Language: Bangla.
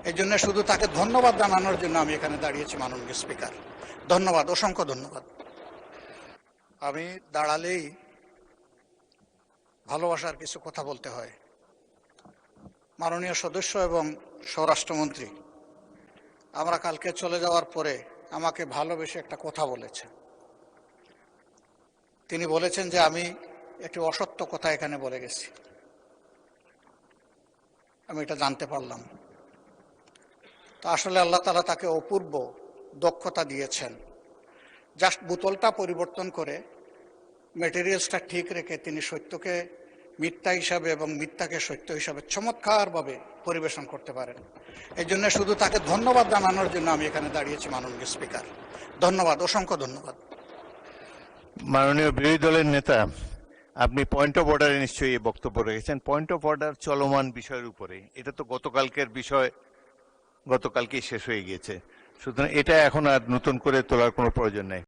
এই জন্য শুধু তাকে ধন্যবাদ জানানোর জন্য আমি এখানে দাঁড়িয়েছি। মাননীয় স্পিকার, ধন্যবাদ, অসংখ্য ধন্যবাদ। আমি দাঁড়ালেই ভালোবাসার কিছু কথা বলতে হয়। মাননীয় সদস্য এবং স্বরাষ্ট্রমন্ত্রী আমরা কালকে চলে যাওয়ার পরে আমাকে ভালোবেসে একটা কথা বলেছেন। তিনি বলেছেন যে আমি একটি অসত্য কথা এখানে বলে গেছি। আমি এটা জানতে পারলাম। তো আসলে আল্লাহ তাআলা তাকে অপূর্ব দক্ষতা দিয়েছেন। জাস্ট বোতলটা পরিবর্তন করে মেটেরিয়ালসটা ঠিক রেখে তিনি সত্যকে মিথ্যা হিসাবে এবং মিথ্যাকে সত্য হিসাবে চমৎকারভাবে পরিবেশন করতে পারেন। এই জন্য শুধু তাকে ধন্যবাদ জানানোর জন্য আমি এখানে দাঁড়িয়েছি। মাননীয় স্পিকার, ধন্যবাদ, অসংখ্য ধন্যবাদ। মাননীয় বিরোধী দলের নেতা, আপনি পয়েন্ট অফ অর্ডারে নিশ্চয়ই এই বক্তব্য রেখেছেন। পয়েন্ট অফ অর্ডার চলমান বিষয়ের উপরে, এটা তো গতকালকের বিষয়, গতকালকেই শেষ হয়ে গিয়েছে, সুতরাং এটা এখন আর নতুন করে তোলার কোনো প্রয়োজন নেই।